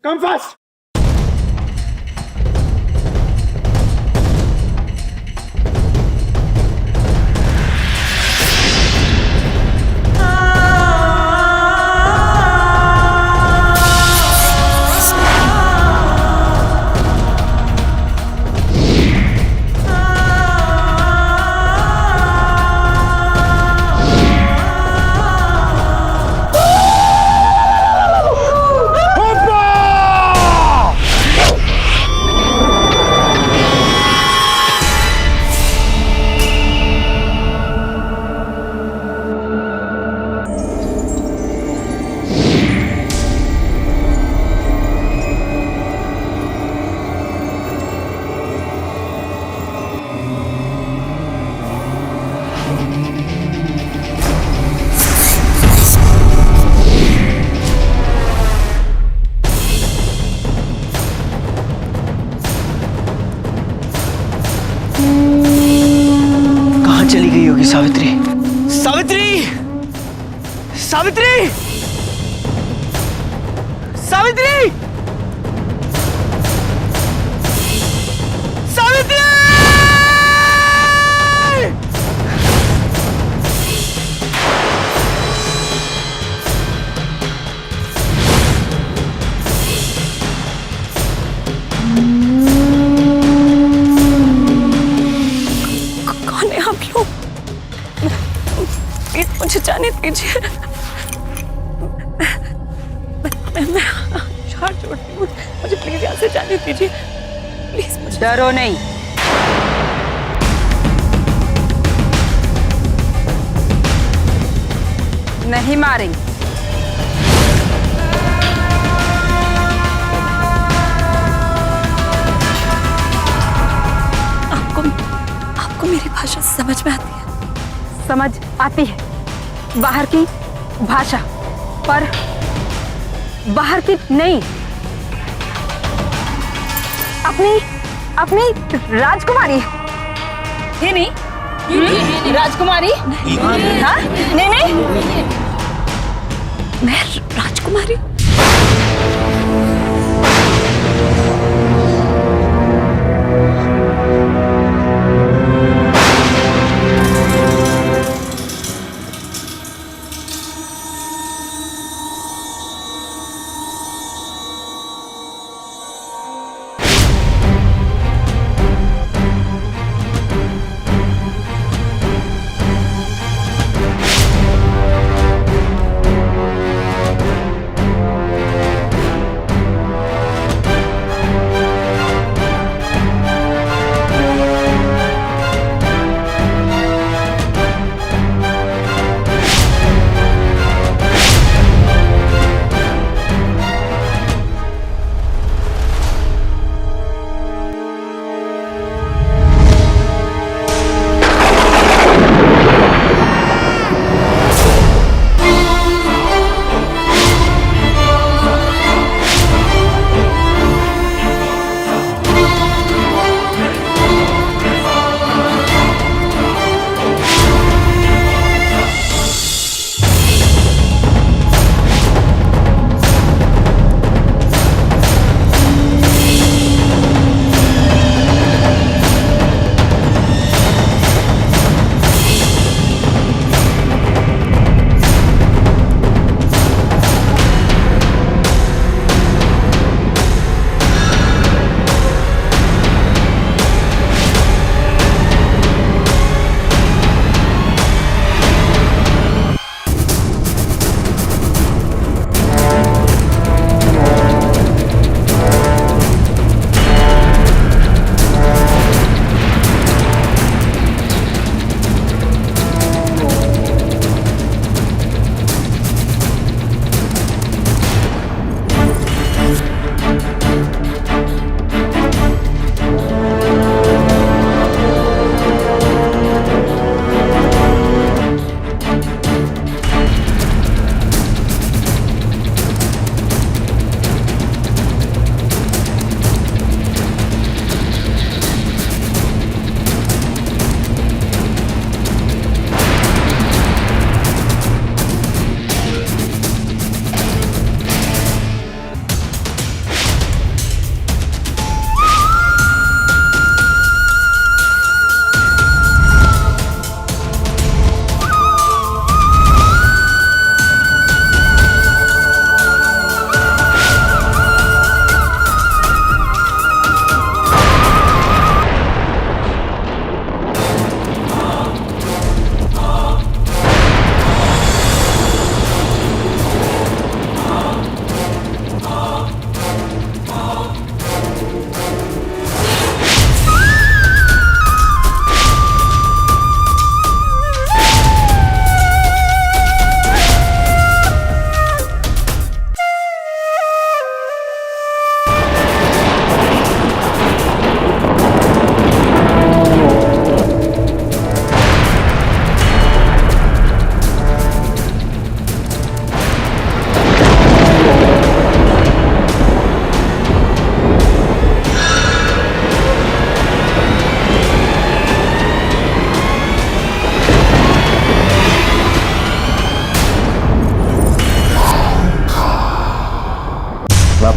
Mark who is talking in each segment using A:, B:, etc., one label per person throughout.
A: Come fast.
B: चली गई होगी सावित्री। सावित्री, सावित्री, सावित्री, सावित्री!
C: कौन है आप लोग? प्लीज मुझे जाने दीजिए। मैं हाथ जोड़ती हूँ, मुझे प्लीज यहाँ से जाने दीजिए। प्लीज मुझे।
D: डरो नहीं। नहीं मारेंगे।
C: आपको मेरी भाषा समझ में आती है?
D: समझ आती है बाहर की भाषा, पर बाहर की नहीं। अपनी अपनी राजकुमारी। ये नहीं राजकुमारी। हाँ? नहीं।
C: मैं राजकुमारी?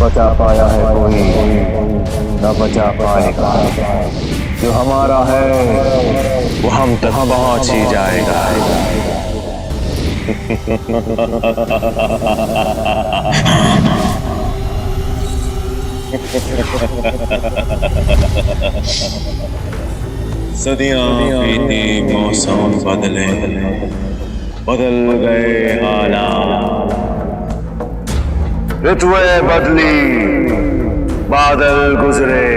A: बचा पाया है कोई, न बचा पाएगा। जो हमारा है वो हम तक पहुंच ही जाएगा। सदियां बीती, मौसम बदले, बदल गए हालात। ऋतुएं बदली, बादल गुजरे,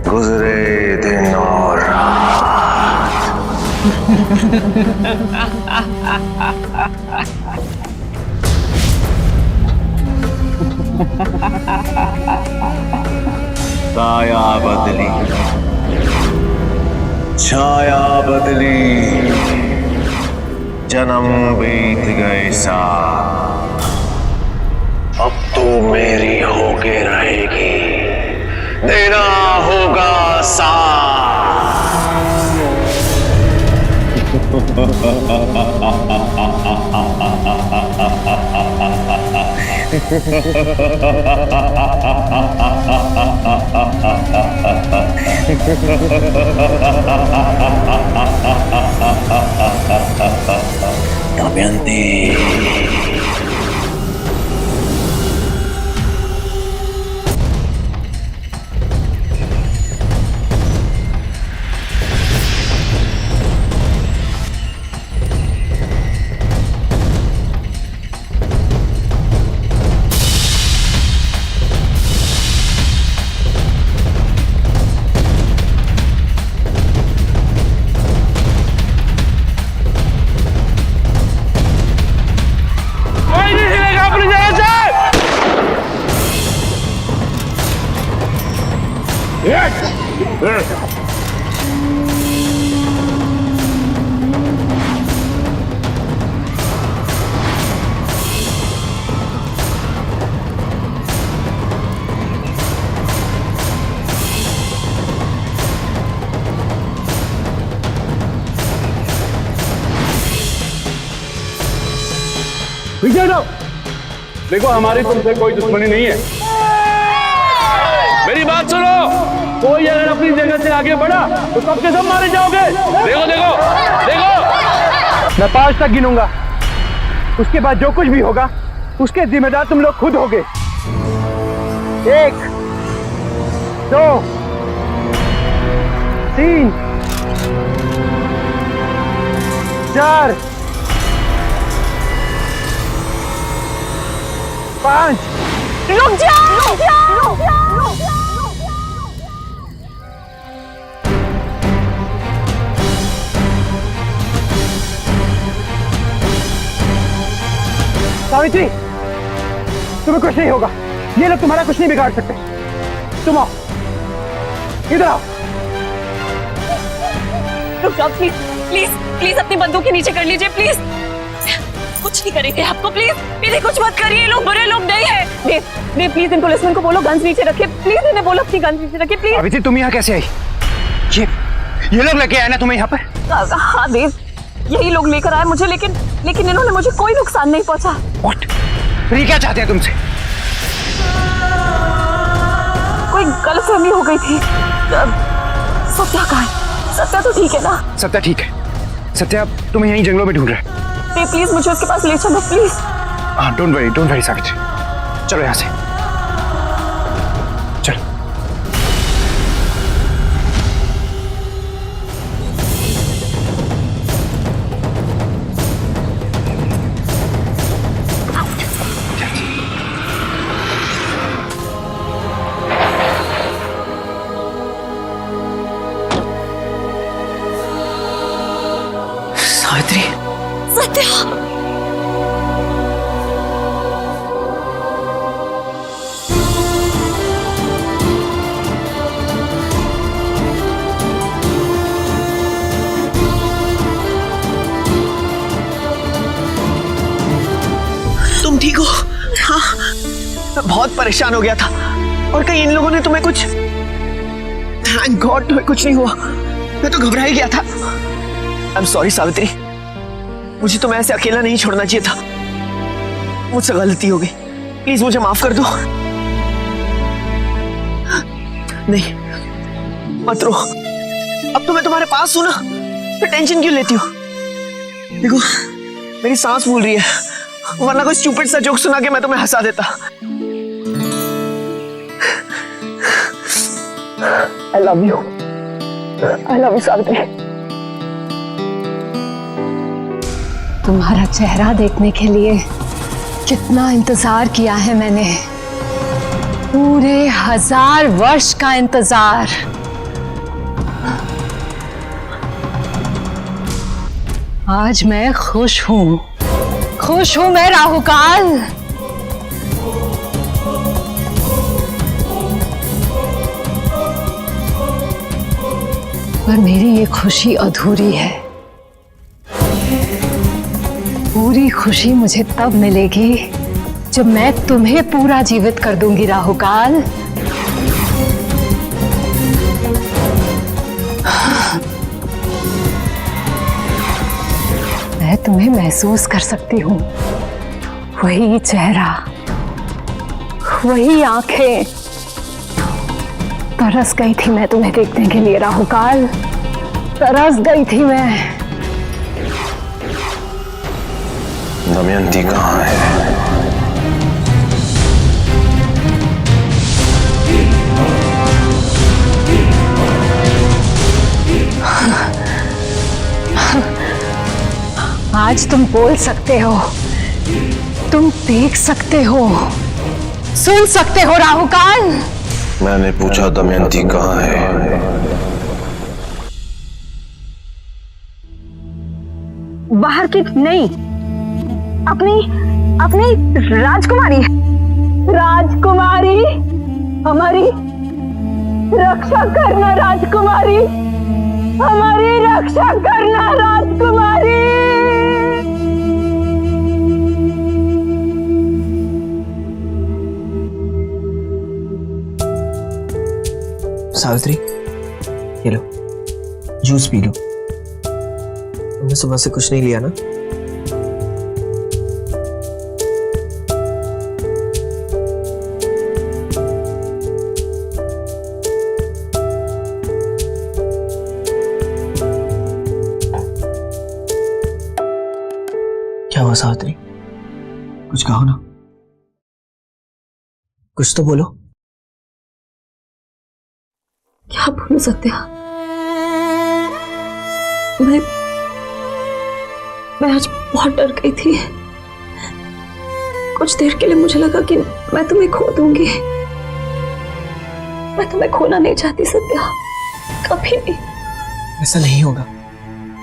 A: गुजरे दिन और रात। काया बदली, छाया बदली, जन्म बीत गए साथ। अब तो मेरी होके रहेगी, देना होगा साथ। दमयंती,
E: पीछे हटो। देखो हमारी तुमसे कोई दुश्मनी नहीं है, मेरी बात सुनो। कोई अगर अपनी जगह से आगे बढ़ा तो सबके सब मारे जाओगे। देखो देखो देखो, मैं 5 तक गिनूंगा, उसके बाद जो कुछ भी होगा उसके जिम्मेदार तुम लोग खुद होगे। 1 2 3 4 5।
D: रुक जाओ, रुक जाओ, रुक जाओ, रुक जाओ।
E: सावित्री, तुम्हें कुछ नहीं होगा, ये लोग तुम्हारा कुछ नहीं बिगाड़ सकते। तुम आओ, इधर आओ।
C: रुक जाओ प्लीज, प्लीज प्लीज अपनी बंदूक के नीचे कर लीजिए प्लीज। कुछ नहीं करेंगे आपको, प्लीज प्लीज कुछ मत करिए, लोग बुरे लोग नहीं है। देव देव प्लीज इन पुलिसमैन को बोलो गन्स नीचे रखे, प्लीज इन्हें बोलो अपनी गन्स नीचे रखे प्लीज।
E: सावित्री, तुम यहाँ कैसे आई? ये लोग लेके आए ना तुम्हें यहाँ पर?
C: हाँ देव, यही लोग लेकर आए मुझे, लेकिन लेकिन इन्होंने मुझे कोई नुकसान नहीं पहुंचा।
E: What? फिर ये क्या चाहते हैं तुमसे?
C: कोई गलतफहमी हो गई थी। सत्या कहाँ है? सत्या तो ठीक है ना?
E: सत्या ठीक है। सत्या तुम्हें यहीं जंगलों में ढूंढ रहा है।
C: प्लीज मुझे उसके पास ले चलो प्लीज।
E: हाँ, डोंट वरी सावित्री, चलो यहाँ से चलो।
B: सावित्री,
C: सत्या
B: तुम ठीक हो? हाँ, मैं बहुत परेशान हो गया था और कहीं इन लोगों ने तुम्हें कुछ, थैंक गॉड तुम्हें कुछ नहीं हुआ, मैं तो घबरा ही गया था। आई एम सॉरी सावित्री, मुझे तुम्हें ऐसे अकेला नहीं छोड़ना चाहिए था, मुझसे गलती हो गई। प्लीज मुझे माफ कर दो। नहीं मत रो, अब तो मैं तुम्हारे पास हूं ना, फिर टेंशन क्यों लेती हो? देखो मेरी सांस फूल रही है, वरना कोई स्टूपिड सा जोक सुना के मैं तुम्हें हंसा देता। I love you. I love you Savitri.
C: तुम्हारा चेहरा देखने के लिए कितना इंतजार किया है मैंने, पूरे 1000 वर्ष का इंतजार। आज मैं खुश हूं मैं राहुकाल। पर मेरी ये खुशी अधूरी है। पूरी खुशी मुझे तब मिलेगी जब मैं तुम्हें पूरा जीवित कर दूंगी राहुकाल। मैं तुम्हें महसूस कर सकती हूँ, वही चेहरा, वही आंखें। तरस गई थी मैं तुम्हें देखने के लिए राहुकाल, तरस गई थी मैं।
A: दमयंती कहाँ है?
C: आज तुम बोल सकते हो, तुम देख सकते हो, सुन सकते हो राहुकाल।
A: मैंने पूछा दमयंती कहाँ है?
D: बाहर की नहीं, अपनी राजकुमारी है। राजकुमारी, हमारी रक्षा करना राजकुमारी, हमारी रक्षा करना राजकुमारी।
B: सावित्री ये लो, जूस पी लो। तुमने सुबह से कुछ नहीं लिया ना? क्या हुआ सावित्री? कुछ कहो ना, कुछ तो बोलो।
C: क्या बोलूं सत्या, मैं आज बहुत डर गई थी। कुछ देर के लिए मुझे लगा कि मैं तुम्हें खो दूंगी। मैं तुम्हें खोना नहीं चाहती सत्या, कभी नहीं।
B: ऐसा नहीं होगा,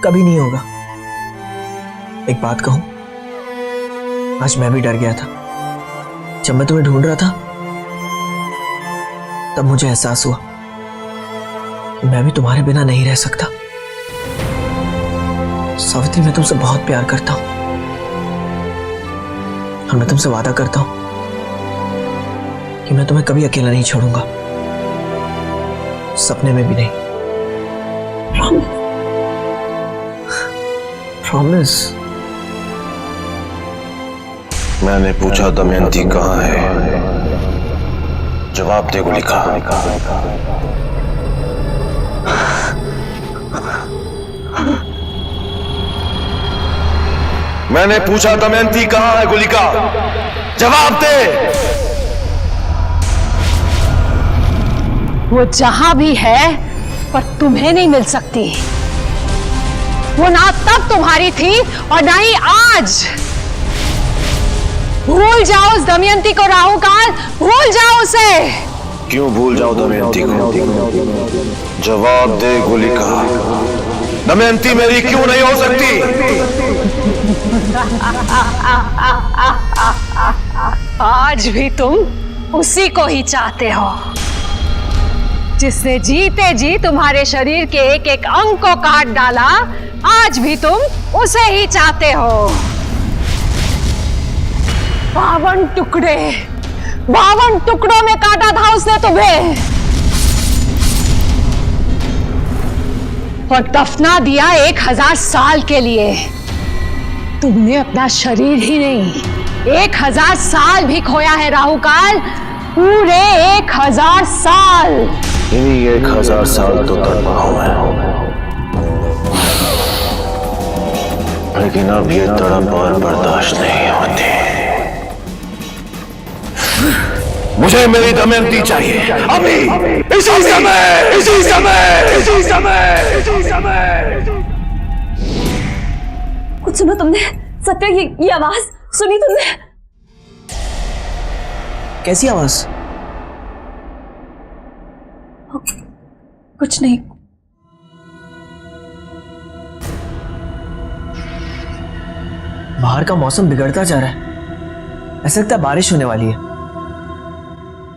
B: कभी नहीं होगा। एक बात कहूं, आज मैं भी डर गया था। जब मैं तुम्हें ढूंढ रहा था तब मुझे एहसास हुआ कि मैं भी तुम्हारे बिना नहीं रह सकता। सावित्री मैं तुमसे बहुत प्यार करता हूं और मैं तुमसे वादा करता हूं कि मैं तुम्हें कभी अकेला नहीं छोड़ूंगा, सपने में भी नहीं। प्रॉमिस।
A: मैंने पूछा दमयंती कहाँ है? जवाब दे गुलिका। मैंने पूछा दमयंती कहाँ है गुलिका? जवाब दे।
C: वो जहां भी है पर तुम्हें नहीं मिल सकती। वो ना तब तुम्हारी थी और ना ही आज। भूल जाओ उस दमयंती को राहुकाल, भूल जाओ उसे।
A: क्यों भूल जाओ दमयंती को? जवाब दे गुलिका, दमयंती मेरी क्यों नहीं हो सकती?
C: आज भी तुम उसी को ही चाहते हो जिसने जीते जी तुम्हारे शरीर के एक एक अंग को काट डाला। आज भी तुम उसे ही चाहते हो। 52 टुकड़े, 52 टुकड़ों में काटा था उसने तुम्हें और दफना दिया 1000 साल के लिए। तुमने अपना शरीर ही नहीं,
D: 1000 साल भी खोया है राहु काल, पूरे 1000 साल।
A: इन्हीं 1000 साल तो तड़पा हूं मैं, लेकिन अब ये तड़प और बर्दाश्त नहीं होती। मुझे मेरी दमयंती चाहिए अभी, इसी समय, इसी समय, इसी समय, इसी समय।
C: कुछ सुनो तुमने? सत्या, ये आवाज सुनी तुमने?
B: कैसी आवाज?
C: कुछ नहीं।
B: बाहर का मौसम बिगड़ता जा रहा है, ऐसा लगता है बारिश होने वाली है।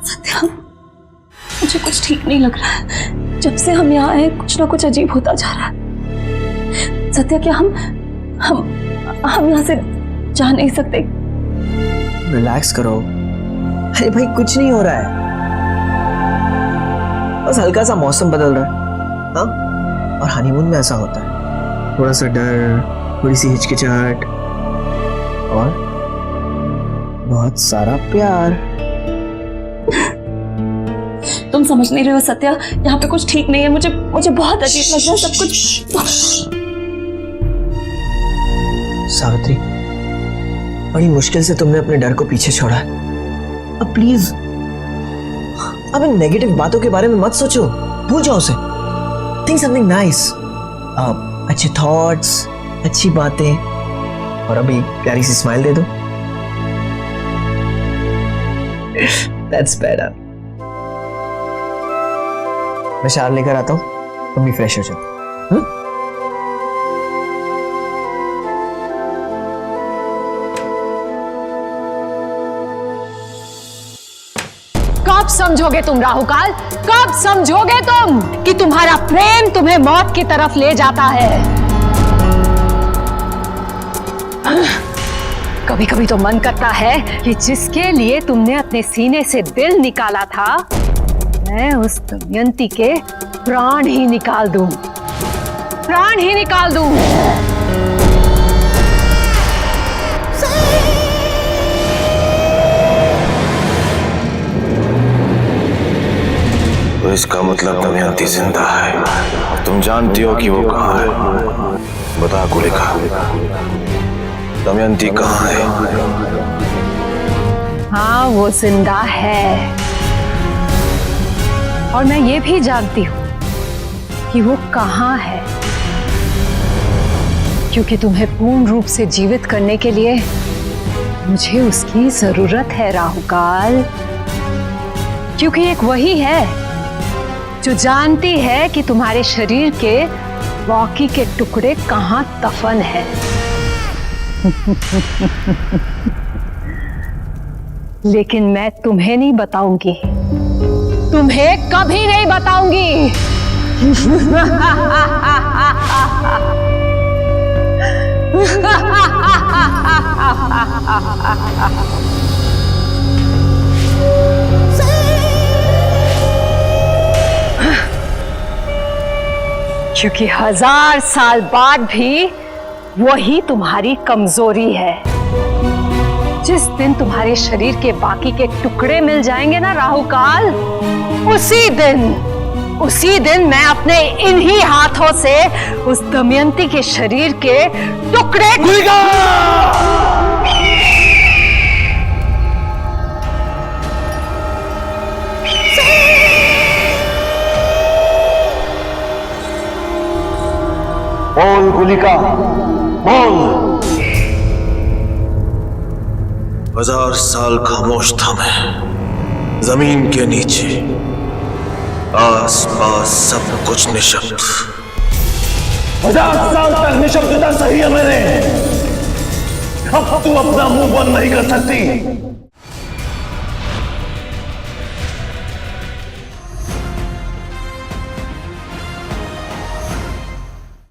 C: सत्या, मुझे कुछ ठीक नहीं लग रहा है। जब से हम यहाँ आए कुछ ना कुछ अजीब होता जा रहा है। सत्या, क्या हम यहाँ से जा नहीं सकते?
B: रिलैक्स करो। अरे भाई, कुछ नहीं हो रहा है, बस हल्का सा मौसम बदल रहा है। हाँ, और हनीमून में ऐसा होता है, थोड़ा सा डर, थोड़ी सी हिचकिचाहट और बहुत सारा प्यार।
C: तुम समझ नहीं रहे हो सत्या, यहाँ पे कुछ ठीक नहीं है। मुझे बहुत अजीब लग रहा है सब कुछ।
B: सावित्री, बड़ी मुश्किल से तुमने अपने डर को पीछे छोड़ा है। अब प्लीज, अब इन नेगेटिव बातों के बारे में मत सोचो, भूल जाओ उसे। थिंक समथिंग नाइस, अच्छे थॉट्स, अच्छी बातें, और अभी प्यारी सी स्माइल दे दो। That's better. मैं शाल लेकर आता हूँ, तुम भी फ्रेश हो जाओ।
D: कब समझोगे तुम राहु काल, कब समझोगे तुम कि तुम्हारा प्रेम तुम्हें मौत की तरफ ले जाता है? कभी कभी तो मन करता है कि जिसके लिए तुमने अपने सीने से दिल निकाला था, मैं उस दमयंती के प्राण ही निकाल दूं, प्राण ही निकाल दूं।
A: तो इसका मतलब दमयंती जिंदा है, और तुम जानती हो कि वो कहाँ है। बता कुलिका, दमयंती कहाँ है?
D: हाँ, वो जिंदा है, और मैं ये भी जानती हूँ कि वो कहाँ है, क्योंकि तुम्हें पूर्ण रूप से जीवित करने के लिए मुझे उसकी जरूरत है राहु काल। क्योंकि एक वही है जो जानती है कि तुम्हारे शरीर के बाकी के टुकड़े कहाँ दफन है। लेकिन मैं तुम्हें नहीं बताऊंगी, तुम्हें कभी नहीं बताऊंगी। क्योंकि 1000 साल बाद भी वही तुम्हारी कमजोरी है। जिस दिन तुम्हारे शरीर के बाकी के टुकड़े मिल जाएंगे ना राहु काल, उसी दिन मैं अपने इन्हीं हाथों से उस दमयंती के शरीर के टुकड़े
A: बोल कुलिका, बोल। 1000 साल खामोश था मैं, जमीन के नीचे, आस पास सब कुछ निशब्द।
E: 1000 साल तक निशब्दता सही है मैंने। अब तू अपना मुंह बंद नहीं कर सकती।